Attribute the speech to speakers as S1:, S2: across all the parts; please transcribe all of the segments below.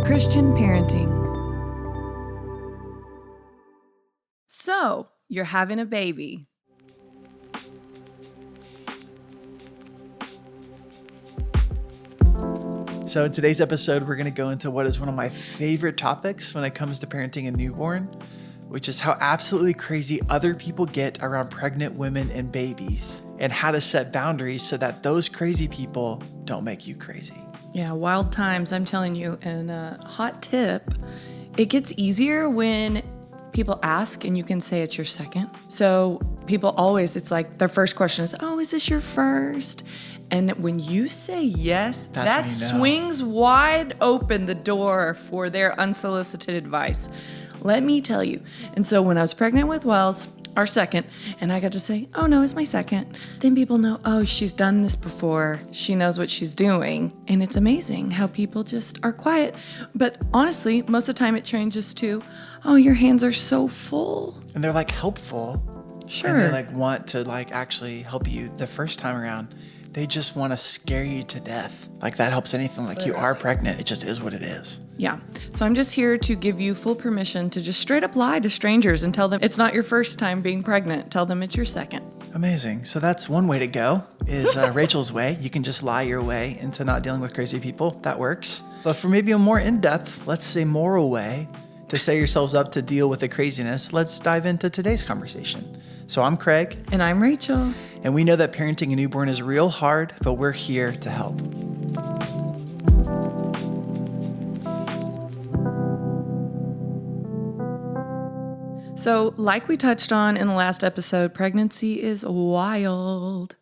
S1: Christian parenting. So, you're having a baby.
S2: So in today's episode, we're going to go into what is one of my favorite topics when it comes to parenting a newborn, which is how absolutely crazy other people get around pregnant women and babies, and how to set boundaries so that those crazy people don't make you crazy.
S1: Yeah, wild times, I'm telling you. And a hot tip, it gets easier when people ask and you can say it's your second. So people always, it's like their first question is, oh, is this your first? And when you say yes, that swings wide open the door for their unsolicited advice. Let me tell you. And so when I was pregnant with Wells, our second, and I got to say, oh no, it's my second. Then people know, oh, she's done this before. She knows what she's doing. And it's amazing how people just are quiet. But honestly, most of the time it changes to, oh, your hands are so full.
S2: And they're like helpful.
S1: Sure.
S2: And they like want to like actually help you the first time around. They just want to scare you to death. Like that helps anything. Like you are pregnant. It just is what it is.
S1: Yeah. So I'm just here to give you full permission to just straight up lie to strangers and tell them it's not your first time being pregnant. Tell them it's your second.
S2: Amazing. So that's one way to go is Rachel's way. You can just lie your way into not dealing with crazy people. That works. But for maybe a more in-depth, let's say moral way to set yourselves up to deal with the craziness, let's dive into today's conversation. So I'm Craig.
S1: And I'm Rachel.
S2: And we know that parenting a newborn is real hard, but we're here to help.
S1: So, like we touched on in the last episode, pregnancy is wild.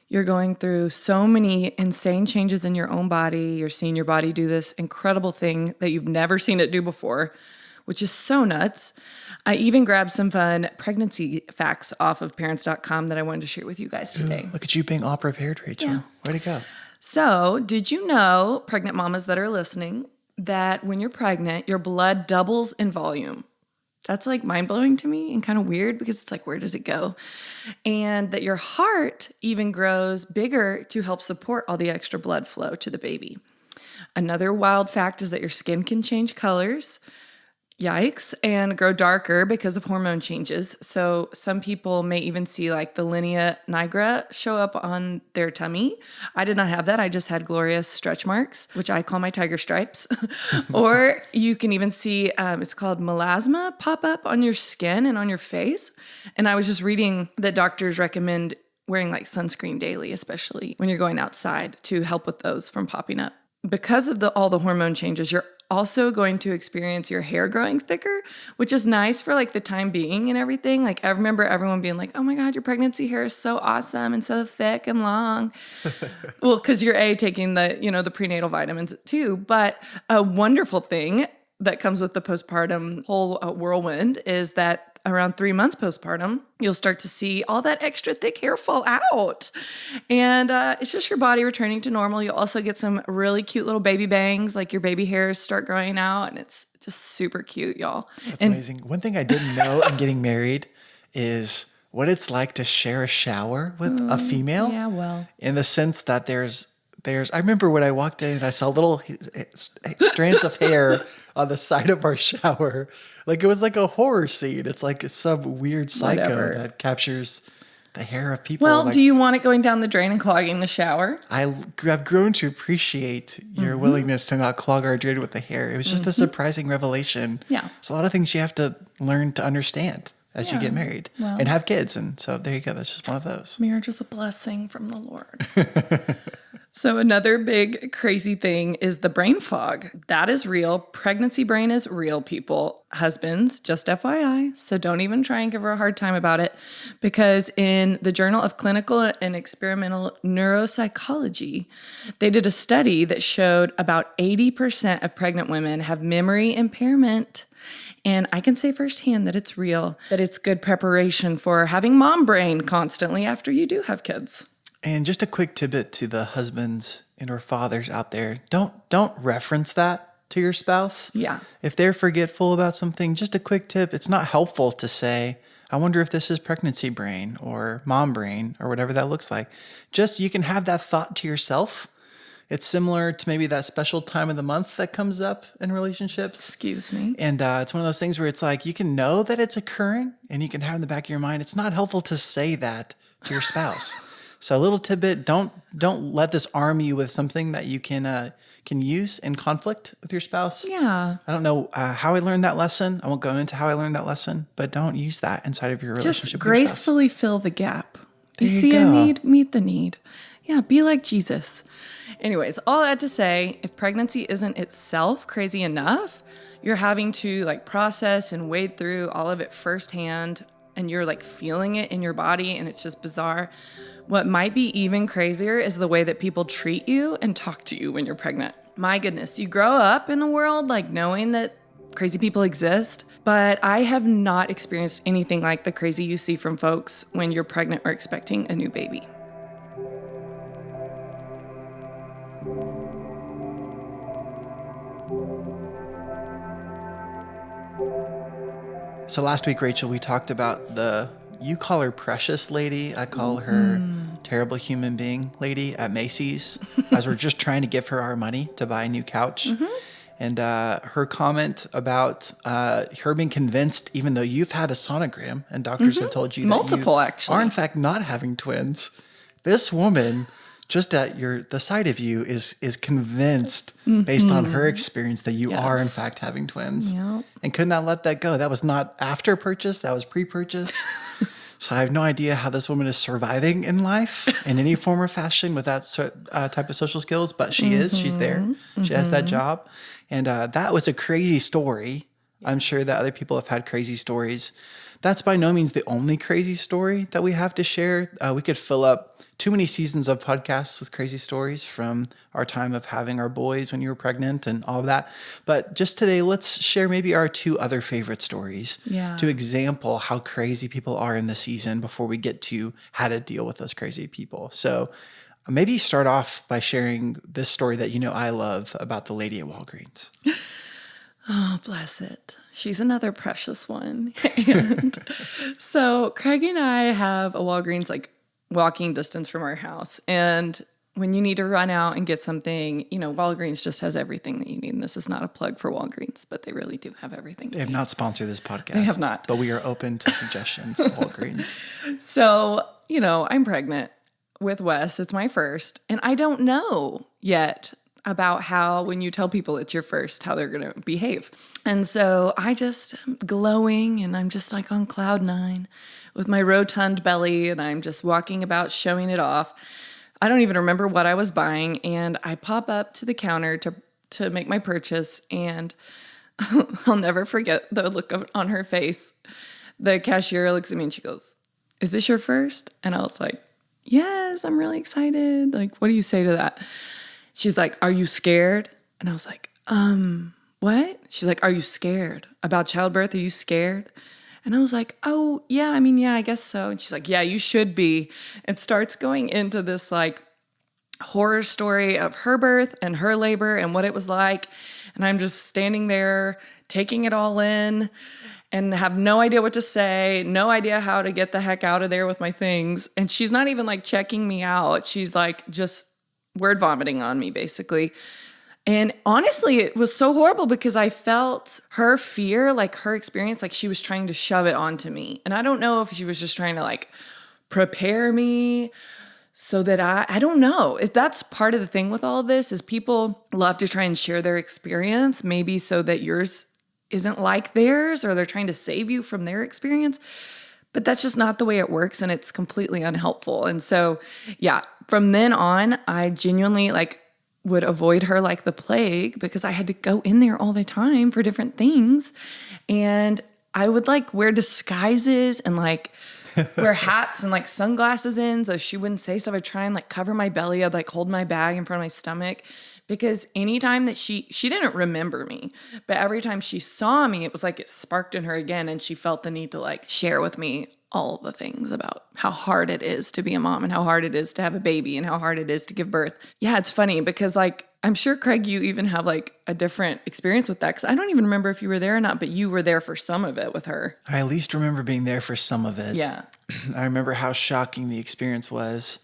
S1: You're going through so many insane changes in your own body. You're seeing your body do this incredible thing that you've never seen it do before, which is so nuts. I even grabbed some fun pregnancy facts off of parents.com that I wanted to share with you guys today.
S2: Ooh, look at you being all prepared, Rachel.
S1: Yeah.
S2: Way to go.
S1: So, did you know, pregnant mamas that are listening, that when you're pregnant, your blood doubles in volume? That's like mind-blowing to me and kind of weird because it's like, where does it go? And that your heart even grows bigger to help support all the extra blood flow to the baby. Another wild fact is that your skin can change colors. Yikes, and grow darker because of hormone changes. So some people may even see like the linea nigra show up on their tummy. I did not have that. I just had glorious stretch marks, which I call my tiger stripes. Or you can even see, it's called melasma, pop up on your skin and on your face. And I was just reading that doctors recommend wearing like sunscreen daily, especially when you're going outside, to help with those from popping up. Because of all the hormone changes, you're also going to experience your hair growing thicker, which is nice for like the time being and everything. Like I remember everyone being like, oh my God, your pregnancy hair is so awesome and so thick and long. Well, because you're taking the prenatal vitamins too. But a wonderful thing that comes with the postpartum whole whirlwind is that around 3 months postpartum, you'll start to see all that extra thick hair fall out. And it's just your body returning to normal. You'll also get some really cute little baby bangs, like your baby hairs start growing out, and it's just super cute, y'all.
S2: That's amazing. One thing I didn't know in getting married is what it's like to share a shower with a female.
S1: Yeah, well.
S2: In the sense that I remember when I walked in and I saw little strands of hair on the side of our shower. Like it was like a horror scene. It's like some weird psycho that captures the hair of people.
S1: Well, do you want it going down the drain and clogging the shower?
S2: I've grown to appreciate your willingness to not clog our drain with the hair. It was just a surprising revelation.
S1: Yeah.
S2: It's a lot of things you have to learn to understand as you get married and have kids. And so there you go. That's just one of those.
S1: Marriage is a blessing from the Lord. So another big crazy thing is the brain fog. That is real. Pregnancy brain is real, people. Husbands, just FYI. So don't even try and give her a hard time about it, because in the Journal of Clinical and Experimental Neuropsychology, they did a study that showed about 80% of pregnant women have memory impairment. And I can say firsthand that it's real, that it's good preparation for having mom brain constantly after you do have kids.
S2: And just a quick tidbit to the husbands and or fathers out there. Don't reference that to your spouse.
S1: Yeah.
S2: If they're forgetful about something, just a quick tip. It's not helpful to say, I wonder if this is pregnancy brain or mom brain or whatever that looks like. Just you can have that thought to yourself, It's similar to maybe that special time of the month that comes up in relationships.
S1: Excuse me.
S2: And it's one of those things where it's like you can know that it's occurring and you can have in the back of your mind. It's not helpful to say that to your spouse. So a little tidbit, don't let this arm you with something that you can use in conflict with your spouse.
S1: Yeah.
S2: I don't know how I learned that lesson. I won't go into how I learned that lesson, but don't use that inside of your relationship
S1: Just
S2: with your spouse.
S1: gracefully fill the gap. You
S2: There you
S1: see a
S2: go.
S1: need, meet the need. Yeah, be like Jesus. Anyways, all that to say, if pregnancy isn't itself crazy enough, you're having to like process and wade through all of it firsthand, and you're like feeling it in your body, and it's just bizarre. What might be even crazier is the way that people treat you and talk to you when you're pregnant. My goodness, you grow up in the world like knowing that crazy people exist, but I have not experienced anything like the crazy you see from folks when you're pregnant or expecting a new baby.
S2: So last week, Rachel, we talked about you call her precious lady. I call her terrible human being lady at Macy's as we're just trying to give her our money to buy a new couch. And her comment about her being convinced, even though you've had a sonogram and doctors have told you that
S1: Multiple,
S2: you
S1: actually.
S2: are in fact not having twins. This woman, just at the sight of you, is convinced based on her experience that you are in
S1: Yes.
S2: fact having twins,
S1: Yep.
S2: and could not let that go. That was not after purchase; that was pre-purchase. So I have no idea how this woman is surviving in life in any form or fashion with that type of social skills, but she is. She's there. She has that job. And that was a crazy story. I'm sure that other people have had crazy stories. That's by no means the only crazy story that we have to share. We could fill up too many seasons of podcasts with crazy stories from our time of having our boys when you were pregnant and all of that. But just today, let's share maybe our two other favorite stories to example how crazy people are in the season before we get to how to deal with those crazy people. So maybe start off by sharing this story that you know I love about the lady at Walgreens.
S1: Oh, bless it. She's another precious one. And so Craig and I have a Walgreens like walking distance from our house. And when you need to run out and get something, Walgreens just has everything that you need. And this is not a plug for Walgreens, but they really do have everything.
S2: They have not sponsored this podcast.
S1: They have not.
S2: But we are open to suggestions, Walgreens.
S1: So, I'm pregnant with Wes. It's my first. And I don't know yet about how, when you tell people it's your first, how they're going to behave. And so I just am glowing, and I'm just like on cloud 9 with my rotund belly, and I'm just walking about showing it off. I don't even remember what I was buying. And I pop up to the counter to make my purchase, and I'll never forget the look on her face. The cashier looks at me and she goes, "Is this your first?" And I was like, "Yes, I'm really excited. Like, what do you say to that?" She's like, "Are you scared?" And I was like, what? She's like, "Are you scared about childbirth? Are you scared?" And I was like, "Oh, yeah, I guess so." And she's like, "Yeah, you should be." And starts going into this like horror story of her birth and her labor and what it was like. And I'm just standing there taking it all in and have no idea what to say, no idea how to get the heck out of there with my things. And she's not even like checking me out. She's like just word vomiting on me, basically. And honestly, it was so horrible because I felt her fear, like her experience, like she was trying to shove it onto me. And I don't know if she was just trying to like prepare me so that I don't know. If that's part of the thing with all of this is people love to try and share their experience, maybe so that yours isn't like theirs, or they're trying to save you from their experience. But that's just not the way it works, and it's completely unhelpful. And so, yeah, from then on, I genuinely would avoid her like the plague because I had to go in there all the time for different things. And I would wear disguises and wear hats and sunglasses in so she wouldn't say stuff. I'd try and cover my belly. I'd hold my bag in front of my stomach because anytime that she didn't remember me, but every time she saw me, it was like it sparked in her again. And she felt the need to share with me all the things about how hard it is to be a mom and how hard it is to have a baby and how hard it is to give birth. Yeah, it's funny because I'm sure, Craig, you even have a different experience with that because I don't even remember if you were there or not, but you were there for some of it with her.
S2: I at least remember being there for some of it.
S1: Yeah.
S2: I remember how shocking the experience was.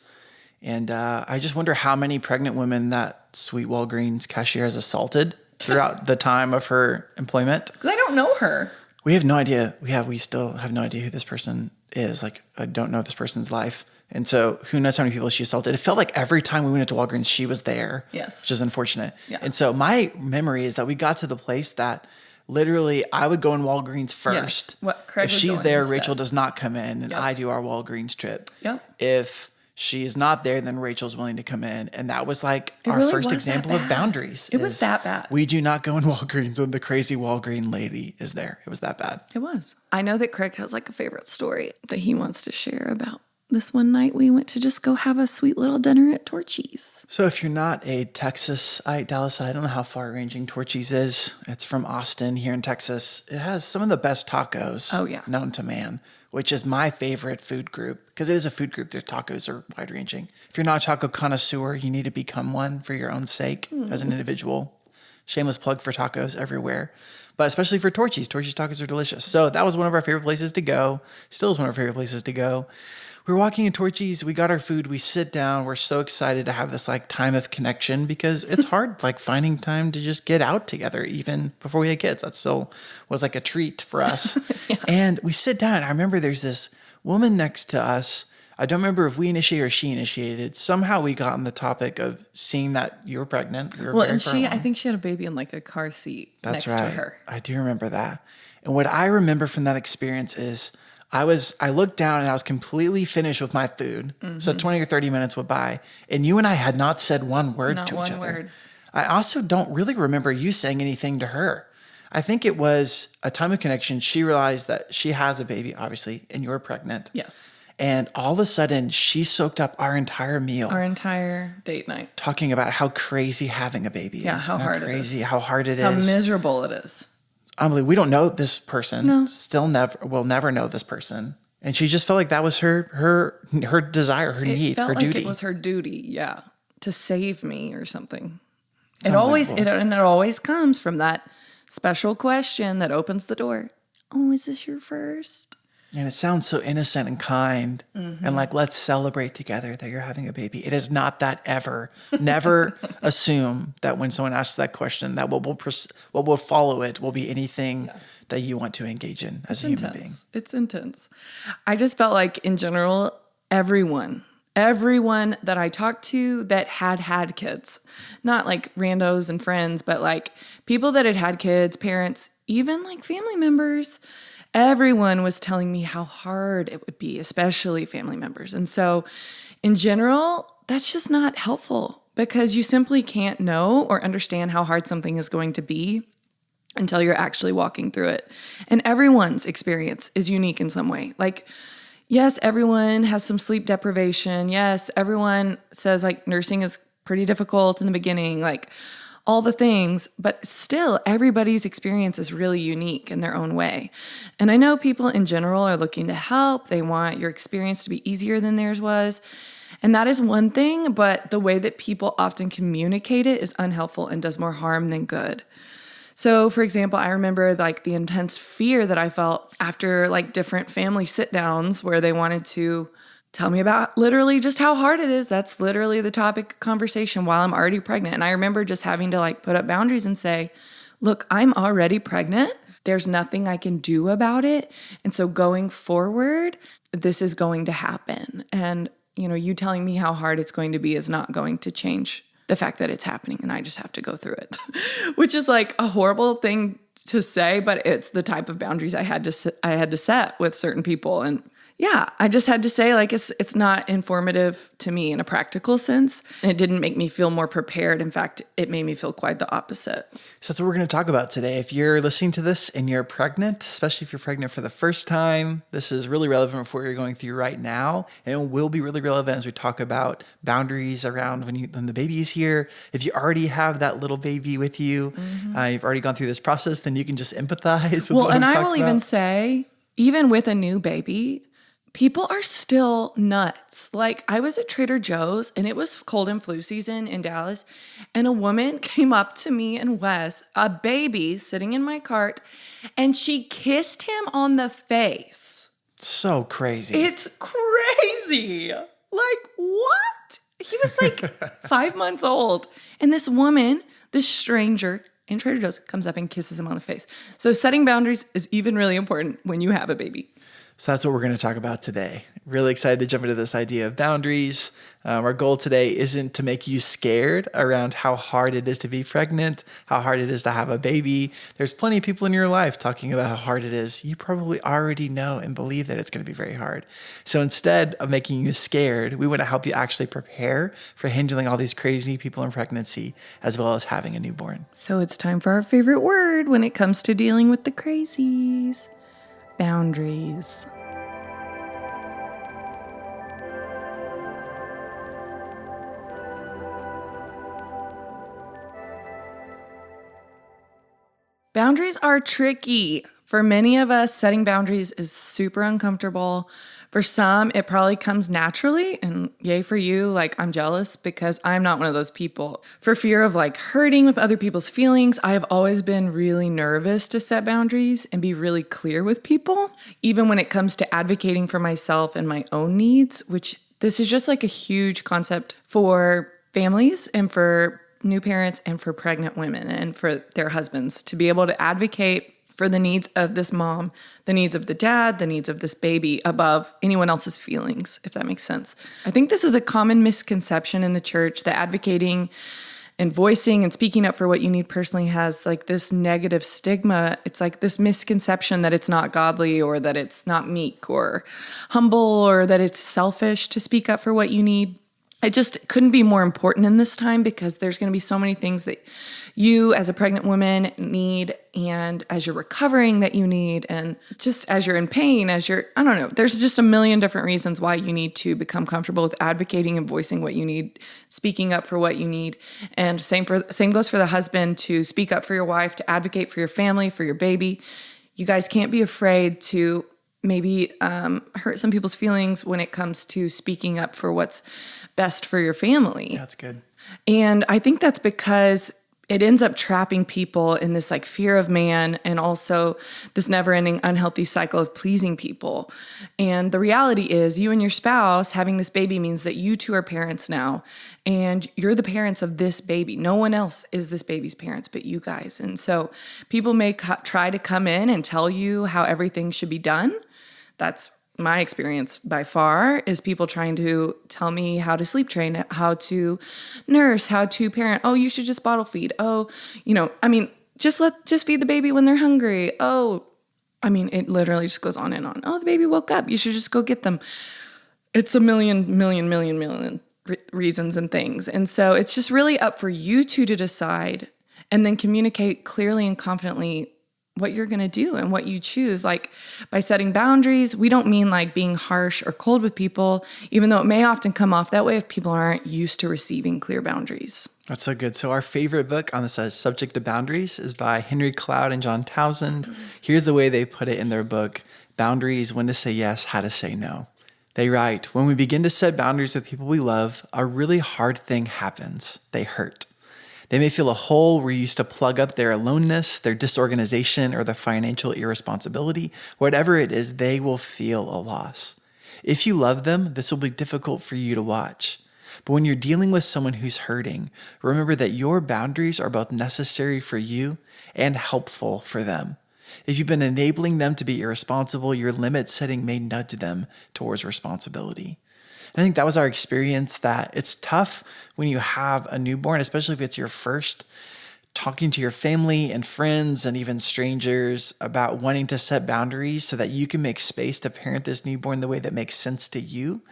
S2: And I just wonder how many pregnant women that sweet Walgreens cashier has assaulted throughout the time of her employment.
S1: Because I don't know her.
S2: We have no idea. We still have no idea who this person is. Like, I don't know this person's life. And so who knows how many people she assaulted. It felt like every time we went into Walgreens, she was there.
S1: Yes.
S2: Which is unfortunate.
S1: Yeah.
S2: And so my memory is that we got to the place that literally I would go in Walgreens first.
S1: Yes. What Craig
S2: if
S1: would
S2: she's
S1: go in
S2: there,
S1: instead.
S2: Rachel does not come in, and
S1: Yep.
S2: I do our Walgreens trip.
S1: Yep.
S2: If she's not there, then Rachel's willing to come in. And that was like
S1: It
S2: our
S1: really
S2: first
S1: was that
S2: example of
S1: bad.
S2: boundaries.
S1: It was
S2: is
S1: that bad.
S2: We do not go in Walgreens when the crazy Walgreen lady is there. It was that bad.
S1: It was. I know that Craig has like a favorite story that he wants to share about this one night we went to just go have a sweet little dinner at Torchy's.
S2: So if you're not a Texasite, Dallas, I don't know how far ranging Torchy's is. It's from Austin here in Texas. It has some of the best tacos known to man, which is my favorite food group because it is a food group. Their tacos are wide ranging. If you're not a taco connoisseur, you need to become one for your own sake as an individual. Shameless plug for tacos everywhere, but especially for Torchy's. Torchy's tacos are delicious. So that was one of our favorite places to go. Still is one of our favorite places to go. We were walking in Torchy's, we got our food, we sit down, we're so excited to have this like time of connection because it's hard like finding time to just get out together even before we had kids. That still was like a treat for us. And we sit down, and I remember there's this woman next to us. I don't remember if we initiated or she initiated. Somehow we got on the topic of seeing that you were pregnant. We were
S1: Well,
S2: very
S1: and
S2: far
S1: I
S2: along.
S1: think she had a baby in like a car seat
S2: That's
S1: next
S2: right.
S1: to her.
S2: I do remember that. And what I remember from that experience is I looked down and I was completely finished with my food. So 20 or 30 minutes went by and you and I had not said one word
S1: Not
S2: to
S1: one
S2: each other.
S1: word.
S2: I also don't really remember you saying anything to her. I think it was a time of connection. She realized that she has a baby, obviously, and you're pregnant.
S1: Yes.
S2: And all of a sudden, she soaked up our entire meal.
S1: Our entire date night.
S2: Talking about how crazy having a baby
S1: Yeah,
S2: is.
S1: how
S2: and
S1: hard it is.
S2: how hard it
S1: How
S2: is.
S1: miserable it is.
S2: Unbelievable. We don't know this person.
S1: No.
S2: Still we'll never know this person. And she just felt like that was her desire, her need,
S1: It felt
S2: her
S1: like
S2: duty.
S1: it was her duty, yeah, to save me or something.
S2: It's
S1: It
S2: unbelievable.
S1: always comes from that special question that opens the door. Oh, is this your first?
S2: And it sounds so innocent and kind and like, let's celebrate together that you're having a baby. It is not that ever. Never assume that when someone asks that question, that what will follow it will be anything that you want to engage in as a human being.
S1: It's intense. I just felt like in general, everyone that I talked to that had kids, not like randos and friends, but like people that had kids, parents, even like family members, everyone was telling me how hard it would be, especially family members. And so in general, that's just not helpful because you simply can't know or understand how hard something is going to be until you're actually walking through it. And everyone's experience is unique in some way. Like, yes, everyone has some sleep deprivation. Yes, everyone says like nursing is pretty difficult in the beginning, like all the things, but still everybody's experience is really unique in their own way. And I know people in general are looking to help. They want your experience to be easier than theirs was. And that is one thing, but the way that people often communicate it is unhelpful and does more harm than good. So, for example, I remember like the intense fear that I felt after like different family sit downs where they wanted to tell me about literally just how hard it is. That's literally the topic of conversation while I'm already pregnant. And I remember just having to like put up boundaries and say, look, I'm already pregnant. There's nothing I can do about it. And so going forward, this is going to happen. And, you telling me how hard it's going to be is not going to change the fact that it's happening and I just have to go through it, which is like a horrible thing to say, but it's the type of boundaries I had to set with certain people. And yeah, I just had to say like, it's not informative to me in a practical sense. And it didn't make me feel more prepared. In fact, it made me feel quite the opposite.
S2: So that's what we're going to talk about today. If you're listening to this and you're pregnant, especially if you're pregnant for the first time, this is really relevant for what you're going through right now. And it will be really relevant as we talk about boundaries around when the baby is here. If you already have that little baby with you, you've already gone through this process, then you can just empathize with what
S1: and
S2: we've
S1: I
S2: talked
S1: will
S2: about.
S1: even say, even with a new baby, people are still nuts. Like I was at Trader Joe's and it was cold and flu season in Dallas. And a woman came up to me and Wes, a baby sitting in my cart, and she kissed him on the face.
S2: So crazy.
S1: It's crazy. Like what? He was like 5 months old. And this woman, this stranger in Trader Joe's, comes up and kisses him on the face. So setting boundaries is even really important when you have a baby.
S2: So that's what we're going to talk about today. Really excited to jump into this idea of boundaries. Our goal today isn't to make you scared around how hard it is to be pregnant, how hard it is to have a baby. There's plenty of people in your life talking about how hard it is. You probably already know and believe that it's going to be very hard. So instead of making you scared, we want to help you actually prepare for handling all these crazy people in pregnancy, as well as having a newborn.
S1: So it's time for our favorite word when it comes to dealing with the crazies: boundaries. Boundaries are tricky. For many of us, setting boundaries is super uncomfortable. For some, it probably comes naturally, and yay for you. Like, I'm jealous because I'm not one of those people. For fear of like hurting with other people's feelings, I have always been really nervous to set boundaries and be really clear with people, even when it comes to advocating for myself and my own needs, which this is just like a huge concept for families and for new parents and for pregnant women and for their husbands to be able to advocate for the needs of this mom, the needs of the dad, the needs of this baby above anyone else's feelings, if that makes sense. I think this is a common misconception in the church that advocating and voicing and speaking up for what you need personally has like this negative stigma. It's like this misconception that it's not godly or that it's not meek or humble or that it's selfish to speak up for what you need. It just couldn't be more important in this time because there's going to be so many things that you as a pregnant woman need, and as you're recovering that you need, and just as you're in pain, I don't know, there's just a million different reasons why you need to become comfortable with advocating and voicing what you need, speaking up for what you need. And same goes for the husband, to speak up for your wife, to advocate for your family, for your baby. You guys can't be afraid to maybe hurt some people's feelings when it comes to speaking up for what's best for your family.
S2: Yeah, that's good.
S1: And I think that's because it ends up trapping people in this like fear of man and also this never-ending unhealthy cycle of pleasing people. And the reality is you and your spouse having this baby means that you two are parents now, and you're the parents of this baby. No one else is this baby's parents but you guys. And so people may try to come in and tell you how everything should be done. That's my experience by far, is people trying to tell me how to sleep train, how to nurse, how to parent. Oh, you should just bottle feed. Oh, just feed the baby when they're hungry. Oh, it literally just goes on and on. Oh, the baby woke up. You should just go get them. It's a million reasons and things. And so it's just really up for you two to decide and then communicate clearly and confidently what you're going to do and what you choose. Like, by setting boundaries, we don't mean like being harsh or cold with people, even though it may often come off that way if people aren't used to receiving clear boundaries.
S2: That's so good. So our favorite book on the subject of boundaries is by Henry Cloud and John Townsend. Here's the way they put it in their book: Boundaries, When to Say Yes, How to Say No. They write, when we begin to set boundaries with people we love, a really hard thing happens. They hurt. They may feel a hole where you used to plug up their aloneness, their disorganization, or their financial irresponsibility. Whatever it is, they will feel a loss. If you love them, this will be difficult for you to watch. But when you're dealing with someone who's hurting, remember that your boundaries are both necessary for you and helpful for them. If you've been enabling them to be irresponsible, your limit setting may nudge them towards responsibility. I think that was our experience, that it's tough when you have a newborn, especially if it's your first, talking to your family and friends and even strangers about wanting to set boundaries so that you can make space to parent this newborn the way that makes sense to you.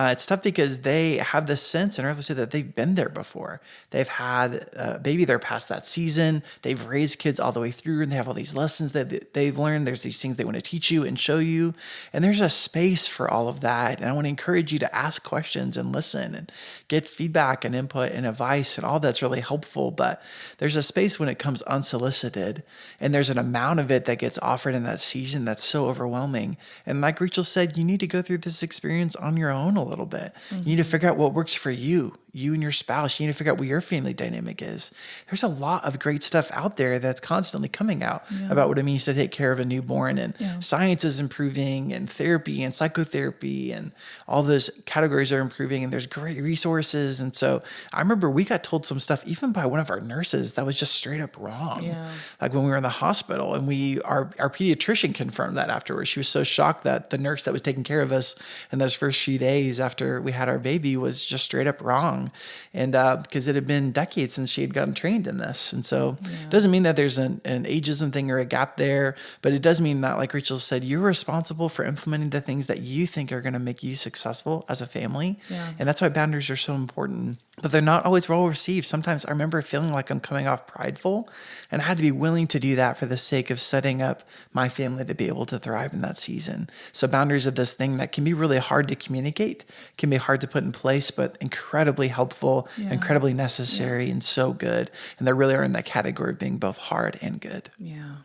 S2: It's tough because they have this sense, and Earth said, that they've been there before. They've had a baby, they're past that season. They've raised kids all the way through, and they have all these lessons that they've learned. There's these things they want to teach you and show you. And there's a space for all of that. And I want to encourage you to ask questions and listen and get feedback and input and advice, and all that's really helpful. But there's a space when it comes unsolicited, and there's an amount of it that gets offered in that season that's so overwhelming. And like Rachel said, you need to go through this experience on your own a little bit. You need to figure out what works for you. you and your spouse. You need to figure out what your family dynamic is. There's a lot of great stuff out there that's constantly coming out about what it means to take care of a newborn, and science is improving, and therapy and psychotherapy and all those categories are improving, and there's great resources. And so I remember we got told some stuff even by one of our nurses that was just straight up wrong. Like when we were in the hospital, and our pediatrician confirmed that afterwards. She was so shocked that the nurse that was taking care of us in those first few days after we had our baby was just straight up wrong. And because it had been decades since she had gotten trained in this. And so it doesn't mean that there's an ageism thing or a gap there, but it does mean that, like Rachel said, you're responsible for implementing the things that you think are going to make you successful as a family. And that's why boundaries are so important. But they're not always well received. Sometimes I remember feeling like I'm coming off prideful, and I had to be willing to do that for the sake of setting up my family to be able to thrive in that season. So boundaries are this thing that can be really hard to communicate, can be hard to put in place, but incredibly helpful, incredibly necessary, and so good. And they really are in that category of being both hard and good.
S1: Yeah.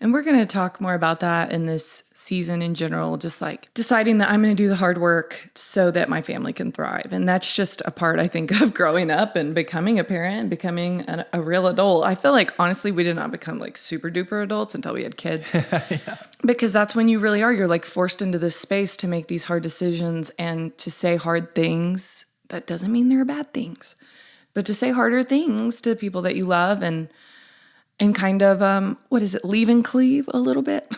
S1: And we're going to talk more about that in this season in general, just like deciding that I'm going to do the hard work so that my family can thrive. And that's just a part, I think, of growing up and becoming a parent and becoming a real adult. I feel like, honestly, we did not become like super duper adults until we had kids. Because that's when you really are. You're like forced into this space to make these hard decisions and to say hard things. That doesn't mean they're bad things, but to say harder things to people that you love and kind of, leave and cleave a little bit.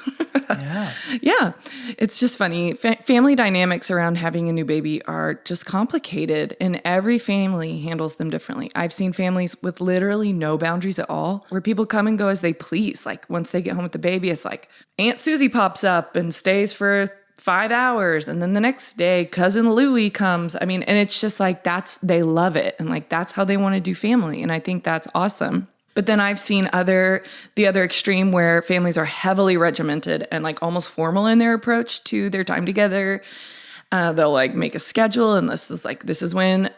S1: Yeah. It's just funny. Family dynamics around having a new baby are just complicated, and every family handles them differently. I've seen families with literally no boundaries at all, where people come and go as they please. Like once they get home with the baby, it's like Aunt Susie pops up and stays for 5 hours. And then the next day, Cousin Louie comes. I mean, and it's just like, they love it. And like, that's how they want to do family. And I think that's awesome. But then I've seen the other extreme where families are heavily regimented and like almost formal in their approach to their time together. They'll like make a schedule, and this is when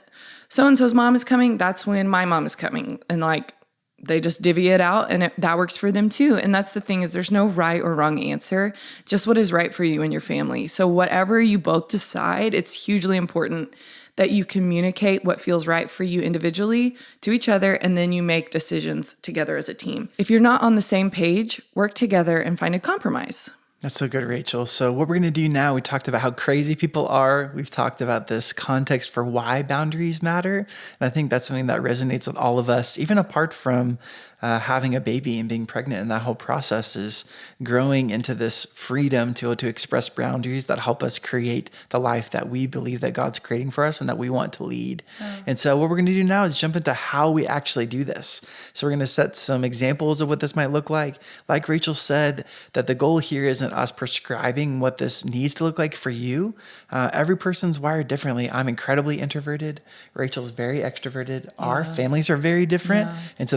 S1: so-and-so's mom is coming. That's when my mom is coming. And like, they just divvy it out, and that works for them too. And that's the thing, is there's no right or wrong answer, just what is right for you and your family. So whatever you both decide, it's hugely important that you communicate what feels right for you individually to each other, and then you make decisions together as a team. If you're not on the same page, work together and find a compromise.
S2: That's so good, Rachel. So what we're going to do now, we talked about how crazy people are. We've talked about this context for why boundaries matter. And I think that's something that resonates with all of us, even apart from having a baby and being pregnant. And that whole process is growing into this freedom to express boundaries that help us create the life that we believe that God's creating for us and that we want to lead. And so what we're going to do now is jump into how we actually do this. So we're going to set some examples of what this might look like. Like Rachel said, that the goal here isn't us prescribing what this needs to look like for you. Every person's wired differently. I'm incredibly introverted. Rachel's very extroverted. Our families are very different. And so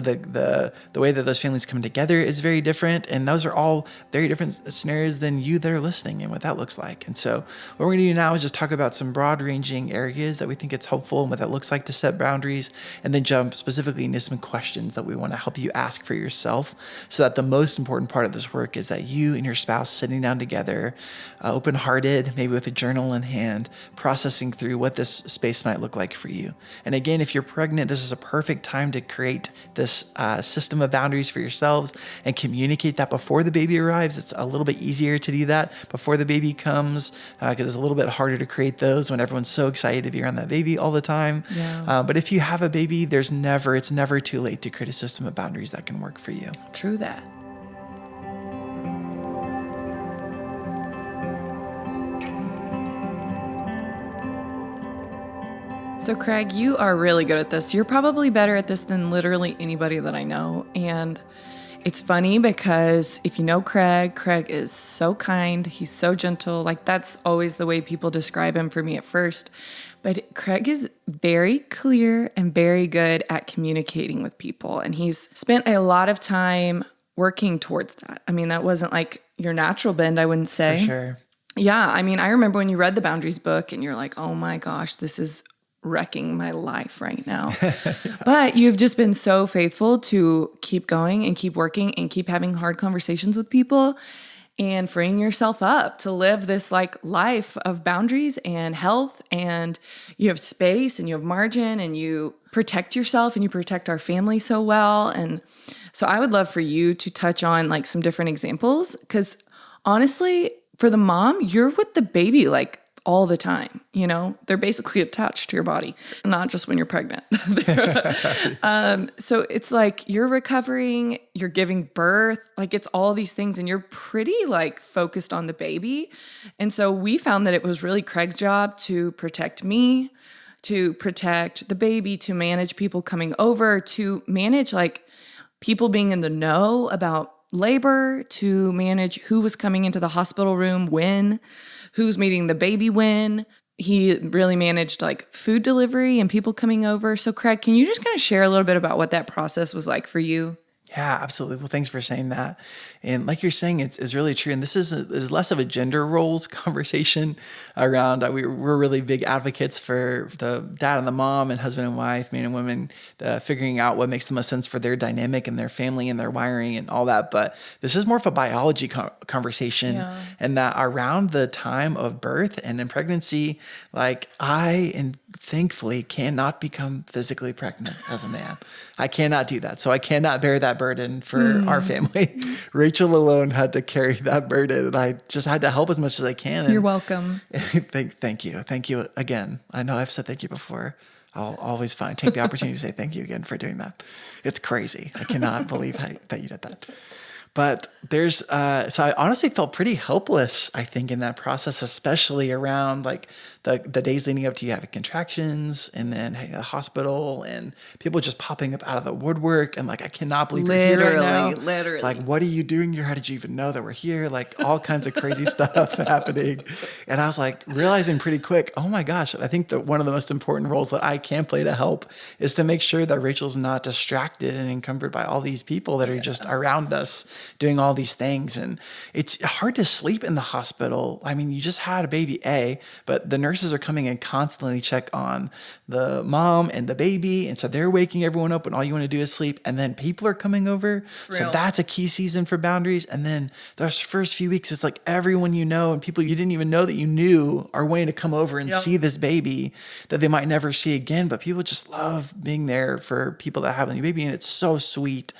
S2: the way that those families come together is very different. And those are all very different scenarios than you that are listening and what that looks like. And so what we're going to do now is just talk about some broad ranging areas that we think it's helpful and what that looks like to set boundaries, and then jump specifically into some questions that we want to help you ask for yourself, so that the most important part of this work is that you and your spouse sitting down together, open-hearted, maybe with a journal in hand, processing through what this space might look like for you. And again, if you're pregnant, this is a perfect time to create this system of boundaries for yourselves and communicate that before the baby arrives. It's a little bit easier to do that before the baby comes, because it's a little bit harder to create those when everyone's so excited to be around that baby all the time. But if you have a baby, it's never too late to create a system of boundaries that can work for you.
S1: True that. So Craig, you are really good at this. You're probably better at this than literally anybody that I know. And it's funny because if you know Craig is so kind. He's so gentle. Like, that's always the way people describe him for me at first. But Craig is very clear and very good at communicating with people. And he's spent a lot of time working towards that. I mean, that wasn't like your natural bend, I wouldn't say.
S2: For sure.
S1: Yeah. I mean, I remember when you read the Boundaries book and you're like, oh my gosh, this is wrecking my life right now. But you've just been so faithful to keep going and keep working and keep having hard conversations with people. and freeing yourself up to live this like life of boundaries and health, and you have space and you have margin and you protect yourself and you protect our family so well. And so I would love for you to touch on like some different examples, because honestly, for the mom, you're with the baby like all the time. You know, they're basically attached to your body, not just when you're pregnant. So it's like you're recovering, you're giving birth, like it's all these things, and you're pretty like focused on the baby. And so we found that it was really Craig's job to protect me, to protect the baby, to manage people coming over, to manage like people being in the know about labor, to manage who was coming into the hospital room when, who's meeting the baby when. He really managed like food delivery and people coming over. So Craig, can you just kind of share a little bit about what that process was like for you?
S2: Yeah, absolutely. Well, thanks for saying that. And like you're saying, it's really true. And this is less of a gender roles conversation around, we're really big advocates for the dad and the mom and husband and wife, man and women, figuring out what makes the most sense for their dynamic and their family and their wiring and all that. But this is more of a biology conversation.
S1: Yeah.
S2: And that around the time of birth and in pregnancy, like and thankfully cannot become physically pregnant as a man. I cannot do that. So I cannot bear that burden for our family. Rachel alone had to carry that burden, and I just had to help as much as I can.
S1: You're welcome.
S2: Thank you. Thank you again. I know I've said thank you before. I'll always take the opportunity to say thank you again for doing that. It's crazy. I cannot believe that you did that. But so I honestly felt pretty helpless, I think, in that process, especially around like the days leading up to you having contractions and then heading to the hospital and people just popping up out of the woodwork. And like, I cannot believe you're here right now.
S1: Literally.
S2: Like, what are you doing here? How did you even know that we're here? Like all kinds of crazy stuff happening. And I was like realizing pretty quick, oh my gosh, I think that one of the most important roles that I can play to help is to make sure that Rachel's not distracted and encumbered by all these people that are just around us doing all these things. And it's hard to sleep in the hospital. I mean, you just had a baby, but the nurses are coming in constantly check on the mom and the baby. And so they're waking everyone up when all you want to do is sleep. And then people are coming over. So that's a key season for boundaries. And then those first few weeks, it's like everyone you know and people you didn't even know that you knew are waiting to come over and see this baby that they might never see again. But people just love being there for people that have a new baby. And it's so sweet.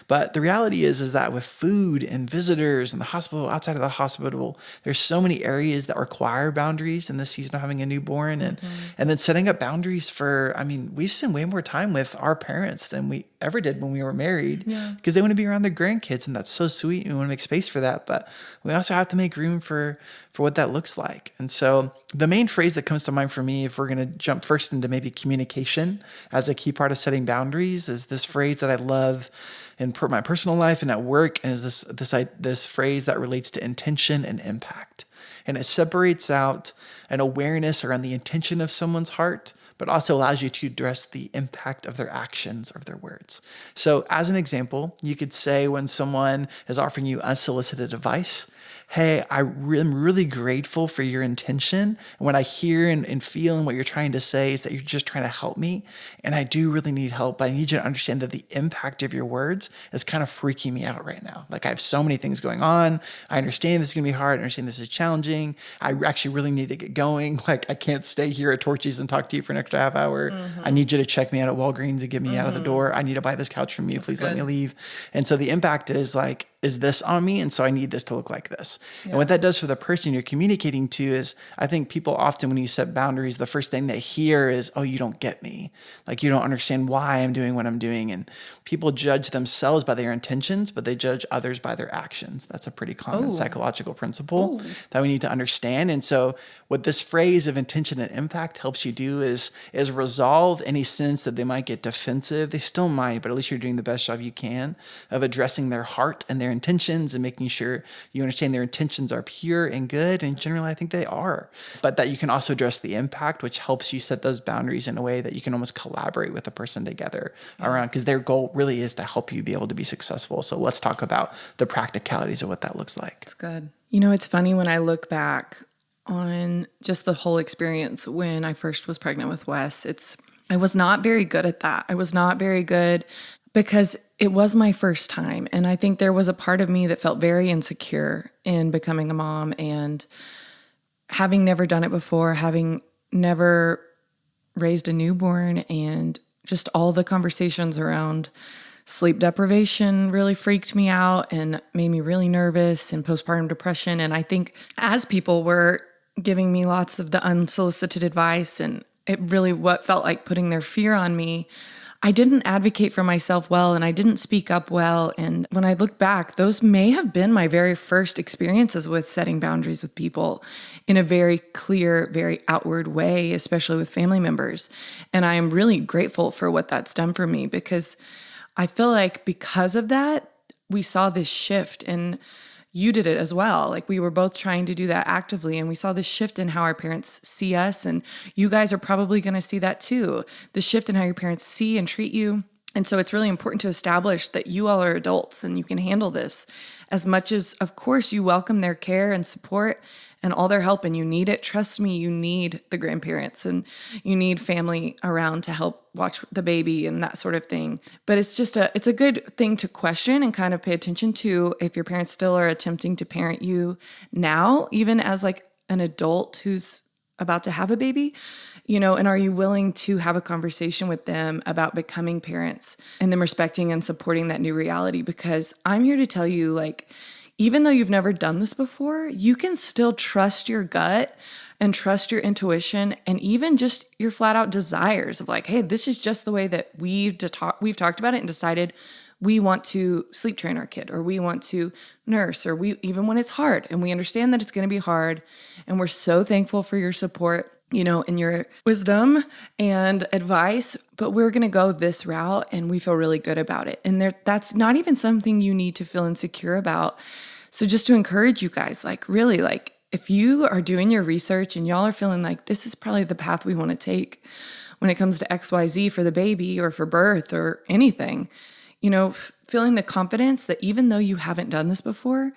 S2: But the reality is that with food and visitors and the hospital, outside of the hospital, there's so many areas that require boundaries in this season of having a newborn. And then setting up boundaries we spend way more time with our parents than we ever did when we were married because they want to be around their grandkids. And that's so sweet. And we want to make space for that. But we also have to make room for what that looks like. And so the main phrase that comes to mind for me, if we're going to jump first into maybe communication as a key part of setting boundaries, is this phrase that I love in my personal life and at work, and is this phrase that relates to intention and impact. And it separates out an awareness around the intention of someone's heart, but also allows you to address the impact of their actions or of their words. So as an example, you could say when someone is offering you unsolicited advice, hey, I'm really grateful for your intention. And what I hear and feel and what you're trying to say is that you're just trying to help me. And I do really need help, but I need you to understand that the impact of your words is kind of freaking me out right now. Like I have so many things going on. I understand this is going to be hard. I understand this is challenging. I actually really need to get going. Like I can't stay here at Torchy's and talk to you for an extra half hour. I need you to check me out at Walgreens and get me out of the door. I need to buy this couch from you. Please let me leave. And so the impact is like, is this on me? And so I need this to look like this. And what that does for the person you're communicating to is, I think people often, when you set boundaries, the first thing they hear is, oh, you don't get me. Like you don't understand why I'm doing what I'm doing. And people judge themselves by their intentions, but they judge others by their actions. That's a pretty common psychological principle that we need to understand. And so what this phrase of intention and impact helps you do is resolve any sense that they might get defensive. They still might, but at least you're doing the best job you can of addressing their heart and their intentions and making sure you understand their intentions are pure and good. And generally, I think they are. But that you can also address the impact, which helps you set those boundaries in a way that you can almost collaborate with the person together around, because their goal really is to help you be able to be successful. So let's talk about the practicalities of what that looks like.
S1: That's good. You know, it's funny when I look back on just the whole experience when I first was pregnant with Wes, I was not very good at that. I was not very good because it was my first time. And I think there was a part of me that felt very insecure in becoming a mom, and having never done it before, having never raised a newborn, and just all the conversations around sleep deprivation really freaked me out and made me really nervous, and postpartum depression. And I think as people were giving me lots of the unsolicited advice, and it really what felt like putting their fear on me, I didn't advocate for myself well, and I didn't speak up well. And when I look back, those may have been my very first experiences with setting boundaries with people in a very clear, very outward way, especially with family members. And I am really grateful for what that's done for me, because I feel like because of that, we saw this shift, and you did it as well. Like, we were both trying to do that actively, and we saw this shift in how our parents see us. And you guys are probably going to see that too, the shift in how your parents see and treat you. And so it's really important to establish that you all are adults and you can handle this, as much as, of course, you welcome their care and support and all their help, and you need it. Trust me, you need the grandparents, and you need family around to help watch the baby and that sort of thing. But it's a good thing to question and kind of pay attention to if your parents still are attempting to parent you now, even as like an adult who's about to have a baby, and are you willing to have a conversation with them about becoming parents and them respecting and supporting that new reality? Because I'm here to tell you, like, even though you've never done this before, you can still trust your gut and trust your intuition, and even just your flat out desires of like, hey, this is just the way that we've talked about it and decided we want to sleep train our kid, or we want to nurse, or even when it's hard, and we understand that it's going to be hard. And we're so thankful for your support, and your wisdom and advice, but we're going to go this route, and we feel really good about it. And that's not even something you need to feel insecure about. So just to encourage you guys, like, really, like, if you are doing your research and y'all are feeling like this is probably the path we want to take when it comes to XYZ for the baby or for birth or anything, feeling the confidence that even though you haven't done this before,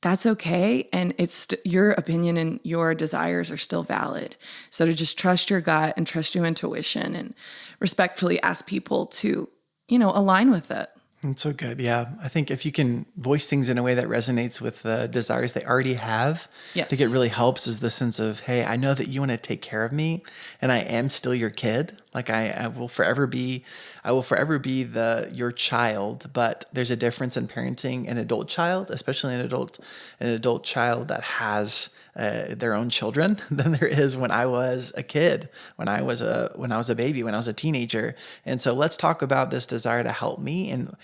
S1: that's okay. And it's your opinion and your desires are still valid. So to just trust your gut and trust your intuition and respectfully ask people to, align with it.
S2: It's so good. Yeah. I think if you can voice things in a way that resonates with the desires they already have,
S1: Yes.
S2: I think it really helps, is the sense of, hey, I know that you want to take care of me, and I am still your kid. Like, I will forever be your child, but there's a difference in parenting an adult child, especially an adult child that has their own children, than there is when I was a kid, when I was a baby, when I was a teenager. And so let's talk about this desire to help me, and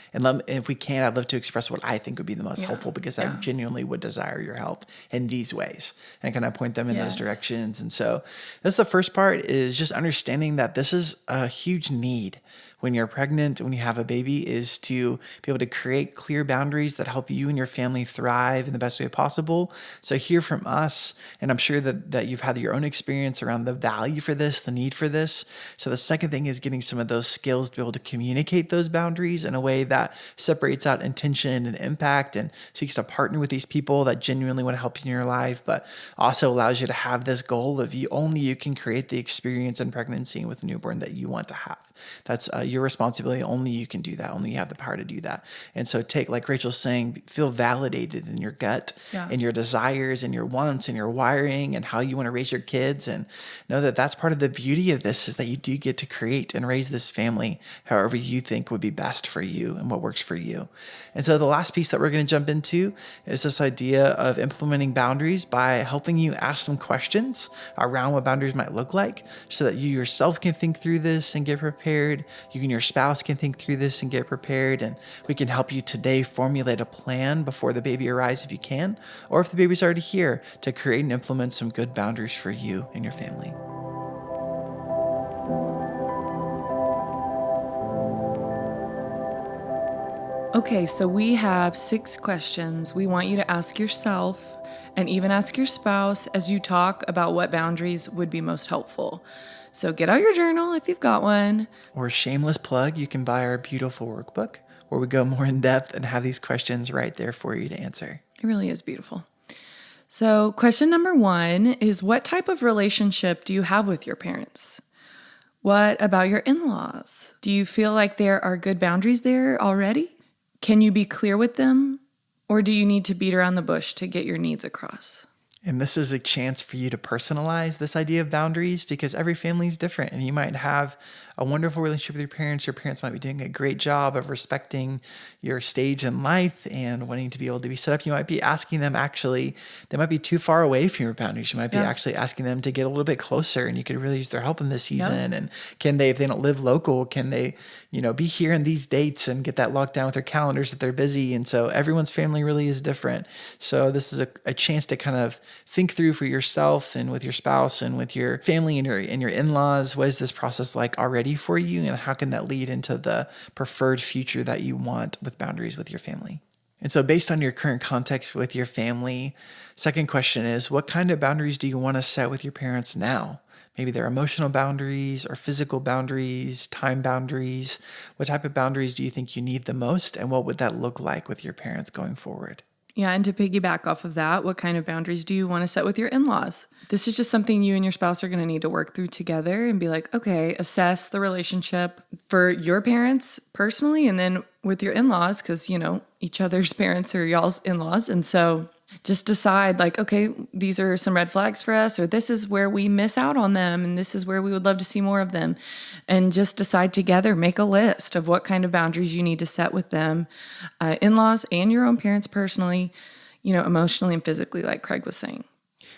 S2: if we can, I'd love to express what I think would be the most helpful, because I genuinely would desire your help in these ways, and kind of point them in those directions. And so that's the first part, is just understanding that this is a huge need when you're pregnant, when you have a baby, is to be able to create clear boundaries that help you and your family thrive in the best way possible. So hear from us, and I'm sure that you've had your own experience around the value for this, the need for this. So the second thing is getting some of those skills to be able to communicate those boundaries in a way that separates out intention and impact, and seeks to partner with these people that genuinely want to help you in your life, but also allows you to have this goal of you can create the experience in pregnancy with a newborn that you want to have. That's your responsibility. Only you can do that. Only you have the power to do that. And so like Rachel's saying, feel validated in your gut and your desires and your wants and your wiring and how you want to raise your kids, and know that that's part of the beauty of this, is that you do get to create and raise this family however you think would be best for you and what works for you. And so the last piece that we're going to jump into is this idea of implementing boundaries by helping you ask some questions around what boundaries might look like, so that you yourself can think through this and get prepared. You and your spouse can think through this and get prepared, and we can help you today formulate a plan before the baby arrives if you can, or if the baby's already here, to create and implement some good boundaries for you and your family.
S1: Okay, so we have 6 questions we want you to ask yourself, and even ask your spouse as you talk about what boundaries would be most helpful. So get out your journal if you've got one.
S2: Or shameless plug, you can buy our beautiful workbook, where we go more in depth and have these questions right there for you to answer.
S1: It really is beautiful. So question number 1 is, what type of relationship do you have with your parents? What about your in-laws? Do you feel like there are good boundaries there already? Can you be clear with them? Or do you need to beat around the bush to get your needs across?
S2: And this is a chance for you to personalize this idea of boundaries because every family is different. And you might have a wonderful relationship with your parents. Your parents might be doing a great job of respecting your stage in life and wanting to be able to be set up. You might be asking them they might be too far away from your boundaries. You might be actually asking them to get a little bit closer and you could really use their help in this season. And can they, if they don't live local, can they, be here in these dates and get that locked down with their calendars if they're busy? And so everyone's family really is different. So this is a chance to kind of think through for yourself and with your spouse and with your family and your in-laws. What is this process like already for you, and how can that lead into the preferred future that you want with boundaries with your family? And so based on your current context with your family, second question is, what kind of boundaries do you want to set with your parents now? Maybe they're emotional boundaries or physical boundaries, time boundaries. What type of boundaries do you think you need the most, and what would that look like with your parents going forward?
S1: Yeah, and to piggyback off of that, what kind of boundaries do you want to set with your in-laws? This is just something you and your spouse are going to need to work through together and be like, okay, assess the relationship for your parents personally and then with your in-laws because, each other's parents are y'all's in-laws. And so just decide like, okay, these are some red flags for us, or this is where we miss out on them, and this is where we would love to see more of them. And just decide together, make a list of what kind of boundaries you need to set with them, in-laws and your own parents personally, emotionally and physically, like Craig was saying.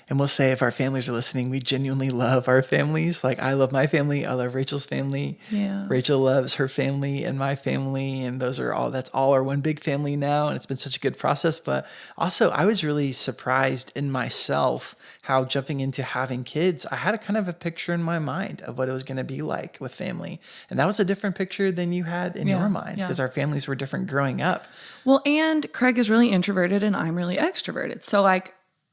S2: And we'll say if our families are listening, we genuinely love our families. Like I love my family. I love Rachel's family.
S1: Yeah.
S2: Rachel loves her family and my family. And that's all our one big family now. And it's been such a good process. But also I was really surprised in myself how jumping into having kids, I had a kind of a picture in my mind of what it was going to be like with family. And that was a different picture than you had in your mind because our families were different growing up.
S1: Well, and Craig is really introverted and I'm really extroverted. So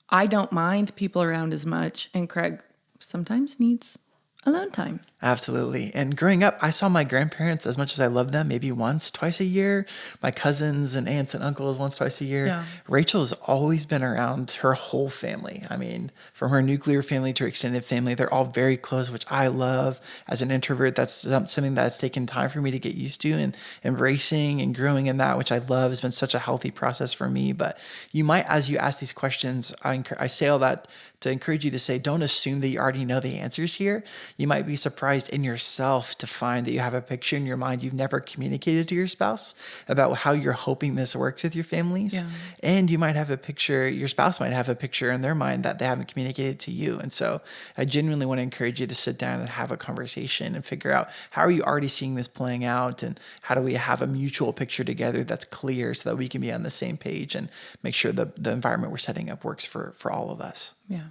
S1: I don't mind people around as much, and Craig sometimes needs alone time.
S2: Absolutely. And growing up, I saw my grandparents, as much as I love them, maybe once, twice a year. My cousins and aunts and uncles once, twice a year.
S1: Yeah.
S2: Rachel has always been around her whole family. I mean, from her nuclear family to her extended family, they're all very close, which I love. As an introvert, that's something that's taken time for me to get used to, and embracing and growing in that, which I love, has been such a healthy process for me. But you might, as you ask these questions, I say all that to encourage you to say, don't assume that you already know the answers here. You might be surprised in yourself to find that you have a picture in your mind you've never communicated to your spouse about how you're hoping this works with your families.
S1: Yeah.
S2: And you might have a picture, your spouse might have a picture in their mind that they haven't communicated to you. And so I genuinely want to encourage you to sit down and have a conversation and figure out, how are you already seeing this playing out? And how do we have a mutual picture together that's clear so that we can be on the same page and make sure the environment we're setting up works for all of us.
S1: Yeah.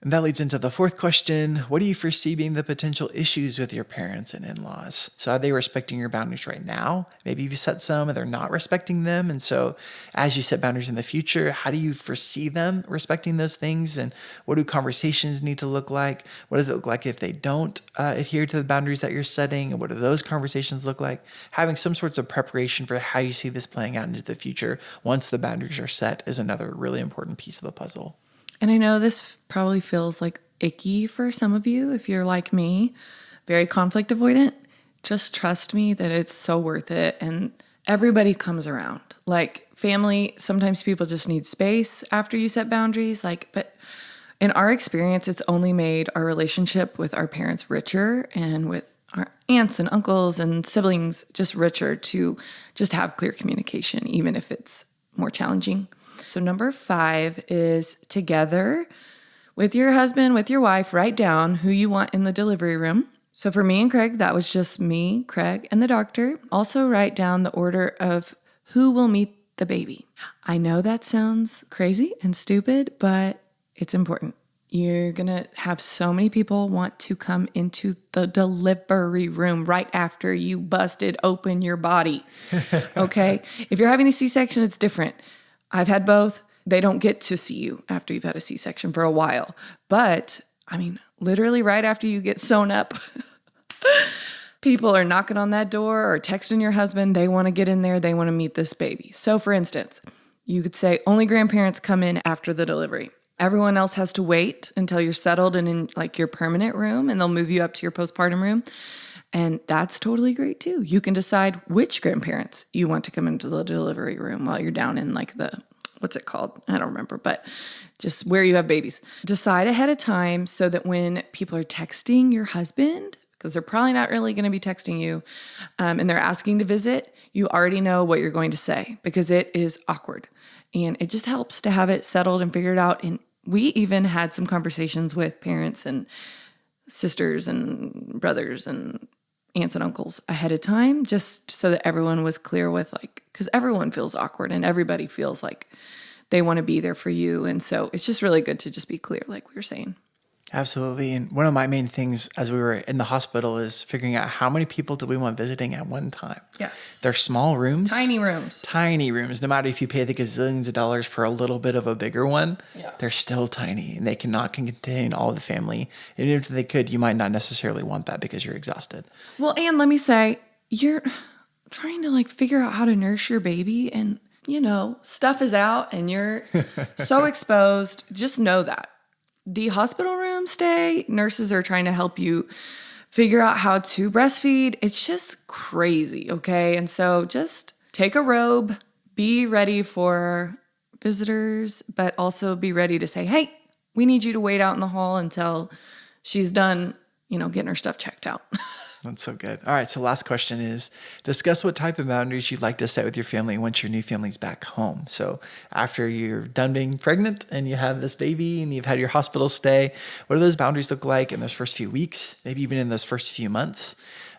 S2: And that leads into the fourth question. What do you foresee being the potential issues with your parents and in-laws? So are they respecting your boundaries right now? Maybe you've set some and they're not respecting them. And so as you set boundaries in the future, how do you foresee them respecting those things? And what do conversations need to look like? What does it look like if they don't adhere to the boundaries that you're setting? And what do those conversations look like? Having some sorts of preparation for how you see this playing out into the future once the boundaries are set is another really important piece of the puzzle.
S1: And I know this probably feels like icky for some of you if you're like me, very conflict avoidant. Just trust me that it's so worth it. And everybody comes around. Like family, sometimes people just need space after you set boundaries. But in our experience, it's only made our relationship with our parents richer, and with our aunts and uncles and siblings just richer to just have clear communication, even if it's more challenging. So number 5 is together with your husband, with your wife, write down who you want in the delivery room. So for me and Craig, that was just me, Craig, and the doctor. Also write down the order of who will meet the baby. I know that sounds crazy and stupid, but it's important. You're going to have so many people want to come into the delivery room right after you busted open your body. Okay? If you're having a C-section, it's different. I've had both. They don't get to see you after you've had a C-section for a while. But, literally right after you get sewn up, people are knocking on that door or texting your husband. They want to get in there. They want to meet this baby. So, for instance, you could say only grandparents come in after the delivery. Everyone else has to wait until you're settled and in your permanent room, and they'll move you up to your postpartum room. And that's totally great too. You can decide which grandparents you want to come into the delivery room while you're down in like what's it called? I don't remember, but just where you have babies. Decide ahead of time so that when people are texting your husband, because they're probably not really going to be texting you, and they're asking to visit, you already know what you're going to say because it is awkward. And it just helps to have it settled and figured out. And we even had some conversations with parents and sisters and brothers and aunts and uncles ahead of time, just so that everyone was clear with because everyone feels awkward and everybody feels like they want to be there for you. And so it's just really good to just be clear, like we were saying.
S2: Absolutely. And one of my main things as we were in the hospital is figuring out how many people do we want visiting at one time.
S1: Yes.
S2: They're small rooms.
S1: Tiny rooms.
S2: Tiny rooms. No matter if you pay the gazillions of dollars for a little bit of a bigger one,
S1: Yeah.
S2: they're still tiny and they cannot contain all of the family. And even if they could, you might not necessarily want that because you're exhausted.
S1: Well, and let me say, you're trying to figure out how to nurse your baby and, stuff is out and you're so exposed. Just know that. The hospital room stay, nurses are trying to help you figure out how to breastfeed. It's just crazy, okay? And so just take a robe, be ready for visitors, but also be ready to say, hey, we need you to wait out in the hall until she's done, getting her stuff checked out.
S2: That's so good. All right. So last question is discuss what type of boundaries you'd like to set with your family once your new family's back home. So after you're done being pregnant and you have this baby and you've had your hospital stay, what do those boundaries look like in those first few weeks, maybe even in those first few months?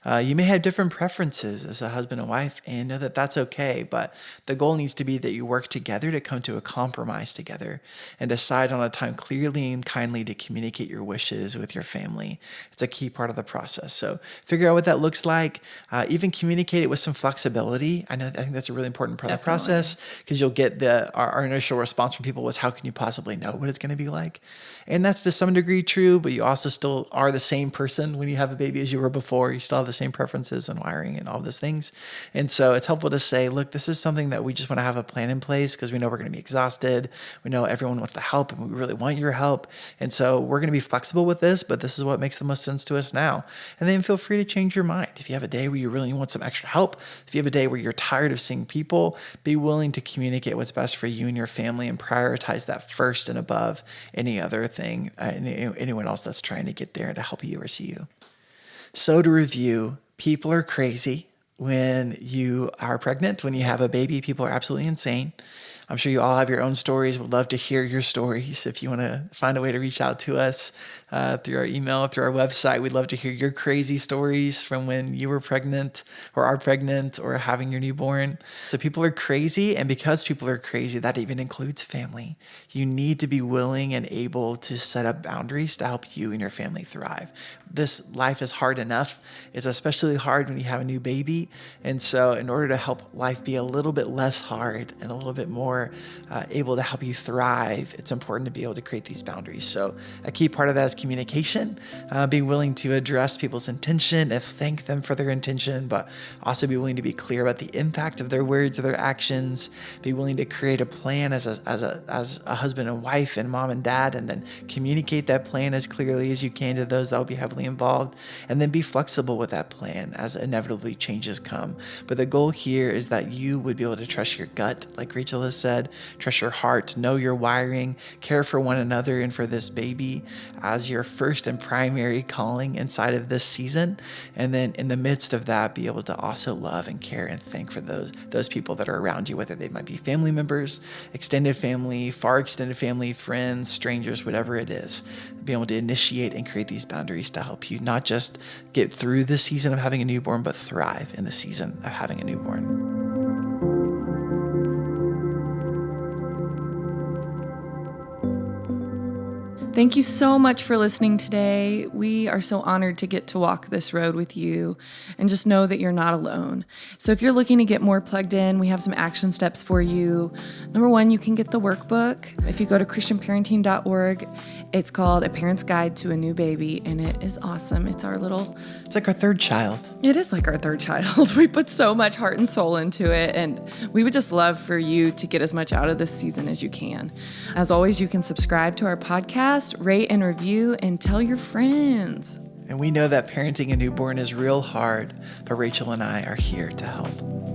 S2: You may have different preferences as a husband and wife, and know that that's okay. But the goal needs to be that you work together to come to a compromise together and decide on a time clearly and kindly to communicate your wishes with your family. It's a key part of the process. So figure out what that looks like. Even communicate it with some flexibility. I think that's a really important part of the process because you'll get our initial response from people was, how can you possibly know what it's going to be like? And that's to some degree true, but you also still are the same person when you have a baby as you were before. You still have the same preferences and wiring and all those things. And so it's helpful to say, look, this is something that we just want to have a plan in place because we know we're going to be exhausted. We know everyone wants to help and we really want your help. And so we're going to be flexible with this, but this is what makes the most sense to us now. And then feel free to change your mind. If you have a day where you really want some extra help, if you have a day where you're tired of seeing people, be willing to communicate what's best for you and your family and prioritize that first and above any other thing, anyone else that's trying to get there to help you or see you. So to review, people are crazy when you are pregnant. When you have a baby, people are absolutely insane. I'm sure you all have your own stories. We'd love to hear your stories. If you want to find a way to reach out to us through our email, through our website, we'd love to hear your crazy stories from when you were pregnant or are pregnant or having your newborn. So people are crazy. And because people are crazy, that even includes family. You need to be willing and able to set up boundaries to help you and your family thrive. This life is hard enough. It's especially hard when you have a new baby. And so in order to help life be a little bit less hard and a little bit more able to help you thrive, it's important to be able to create these boundaries. So a key part of that is communication, being willing to address people's intention and thank them for their intention, but also be willing to be clear about the impact of their words or their actions, be willing to create a plan as a husband and wife and mom and dad, and then communicate that plan as clearly as you can to those that will be heavily involved, and then be flexible with that plan as inevitably changes come. But the goal here is that you would be able to trust your gut, like Rachel has said, trust your heart, know your wiring, care for one another and for this baby as your first and primary calling inside of this season. And then in the midst of that, be able to also love and care and thank for those people that are around you, whether they might be family members, extended family, far extended family, friends, strangers, whatever it is. Be able to initiate and create these boundaries to help you not just get through the season of having a newborn, but thrive in the season of having a newborn.
S1: Thank you so much for listening today. We are so honored to get to walk this road with you and just know that you're not alone. So if you're looking to get more plugged in, we have some action steps for you. Number one, you can get the workbook. If you go to christianparenting.org, it's called A Parent's Guide to a New Baby, and it is awesome. It's
S2: like our third child.
S1: It is like our third child. We put so much heart and soul into it, and we would just love for you to get as much out of this season as you can. As always, you can subscribe to our podcast, rate and review, and tell your friends.
S2: And we know that parenting a newborn is real hard, but Rachel and I are here to help.